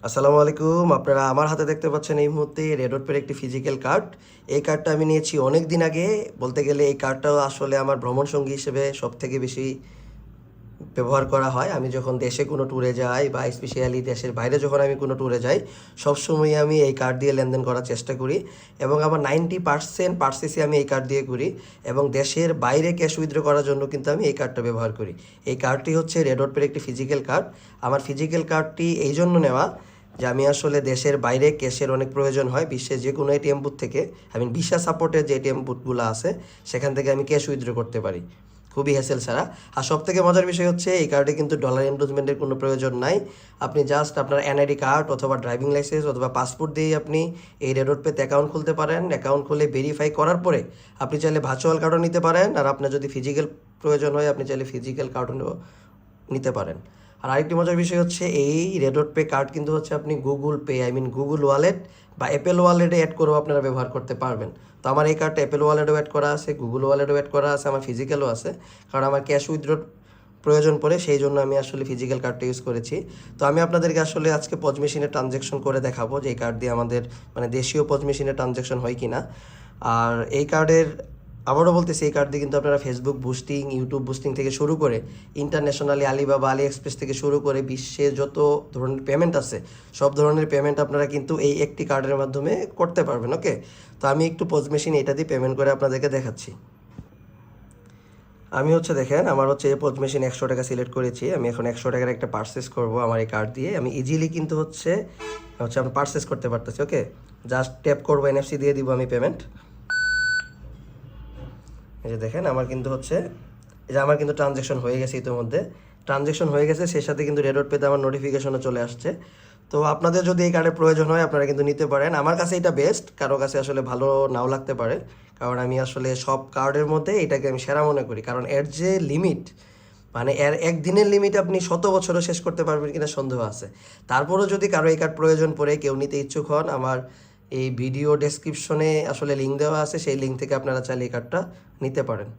আসসালামু আলাইকুম। আপনারা আমার হাতে দেখতে পাচ্ছেন এই মুহূর্তে রেড পের একটি ফিজিক্যাল কার্ড। এই কার্ডটা আমি নিয়েছি অনেক দিন আগে। বলতে গেলে এই কার্ডটাও আসলে আমার ভ্রমণ সঙ্গী হিসেবে সবথেকে বেশি ব্যবহার করা হয়। আমি যখন দেশে কোনো ট্যুরে যাই বা স্পেশালি দেশের বাইরে যখন আমি কোনো ট্যুরে যাই, সবসময়ই আমি এই কার্ড দিয়ে লেনদেন করার চেষ্টা করি এবং আমার 90% পারচেসই আমি এই কার্ড দিয়ে করি এবং দেশের বাইরে ক্যাশ উইথড্র করার জন্য কিন্তু আমি এই কার্ডটা ব্যবহার করি। এই কার্ডটি হচ্ছে রেড পের একটি ফিজিক্যাল কার্ড। আমার ফিজিক্যাল কার্ডটি এই জন্য নেওয়া যে আমি আসলে দেশের বাইরে ক্যাশের অনেক প্রয়োজন হয়। বিশ্বের যে কোনো এটিএম বুথ থেকে, ভিসা সাপোর্টের যে এটিএম বুথগুলো আছে সেখান থেকে আমি ক্যাশ উইথড্র করতে পারি খুবই হ্যাসেল ছাড়া। আর সবথেকে মজার বিষয় হচ্ছে এই কার্ডে কিন্তু ডলার এনরোলমেন্টের কোনো প্রয়োজন নাই। আপনি জাস্ট আপনার এনআইডি কার্ড অথবা ড্রাইভিং লাইসেন্স অথবা পাসপোর্ট দিয়েই আপনি এই রেড পেতে অ্যাকাউন্ট খুলতে পারেন। অ্যাকাউন্ট খুলে ভেরিফাই করার পরে আপনি চাইলে ভার্চুয়াল কার্ডও নিতে পারেন, আর আপনার যদি ফিজিক্যাল প্রয়োজন হয় আপনি চাইলে ফিজিক্যাল কার্ডও নিতে পারেন। আর আরেকটি মজার বিষয় হচ্ছে এই রেড পে কার্ড কিন্তু হচ্ছে আপনি গুগল পে গুগল ওয়ালেট বা অ্যাপেল ওয়ালেটে অ্যাড করেও আপনারা ব্যবহার করতে পারবেন। তো আমার এই কার্ডটা অ্যাপেল ওয়ালেটও অ্যাড করা আছে, গুগল ওয়ালেটও অ্যাড করা আছে, আমার ফিজিক্যালও আছে। কারণ আমার ক্যাশ উইথড্রর প্রয়োজন পড়ে, সেই জন্য আমি আসলে ফিজিক্যাল কার্ডটা ইউজ করেছি। তো আমি আপনাদেরকে আসলে আজকে পজ মেশিনে ট্রানজ্যাকশন করে দেখাবো যে এই কার্ড দিয়ে আমাদের দেশীয় পজ মেশিনে ট্রানজ্যাকশন হয় কি না। আর এই কার্ডের আবারও বলতেছি, এই কার্ড দিয়ে কিন্তু আপনারা ফেসবুক বুস্টিং, ইউটিউব বুস্টিং থেকে শুরু করে ইন্টারন্যাশনালি আলিবাবা, আলি এক্সপ্রেস থেকে শুরু করে বিশ্বে যত ধরনের পেমেন্ট আছে সব ধরনের পেমেন্ট আপনারা কিন্তু এই একটি কার্ডের মাধ্যমে করতে পারবেন। ওকে, তো আমি একটু পজ মেশিন এটা দিয়ে পেমেন্ট করে আপনাদেরকে দেখাচ্ছি। আমি হচ্ছে দেখেন আমার হচ্ছে এই পজ মেশিন 100 টাকা সিলেক্ট করেছি। আমি এখন 100 টাকার একটা পার্সেস করব আমার এই কার্ড দিয়ে। আমি ইজিলি কিন্তু হচ্ছে আমি পার্সেস করতে পারতেছি। ওকে, জাস্ট ট্যাপ করবো, এনএফসি দিয়ে দিব আমি পেমেন্ট। এই যে দেখেন আমার কিন্তু হচ্ছে এই যে আমার কিন্তু ট্রানজ্যাকশন হয়ে গেছে, ইতিমধ্যে ট্রানজ্যাকশন হয়ে গেছে, সেই সাথে কিন্তু রেড পেতে আমার নোটিফিকেশনও চলে আসছে। তো আপনাদের যদি এই কার্ডের প্রয়োজন হয় আপনারা কিন্তু নিতে পারেন। আমার কাছে এটা বেস্ট, কারো কাছে আসলে ভালো নাও লাগতে পারে, কারণ আমি আসলে সব কার্ডের মধ্যে এটাকে আমি সেরা মনে করি। কারণ এর যে লিমিট, এর একদিনের লিমিট আপনি 100 বছরও শেষ করতে পারবেন কিনা সন্দেহ আছে। তারপরেও যদি কারো এই কার্ড প্রয়োজন পড়ে, কেউ নিতে ইচ্ছুক হন, আমার এই ভিডিও ডেসক্রিপশনে আসলে লিঙ্ক দেওয়া আছে, সেই লিঙ্ক থেকে আপনারা চাইলে এই কার্ডটা নিতে পারেন।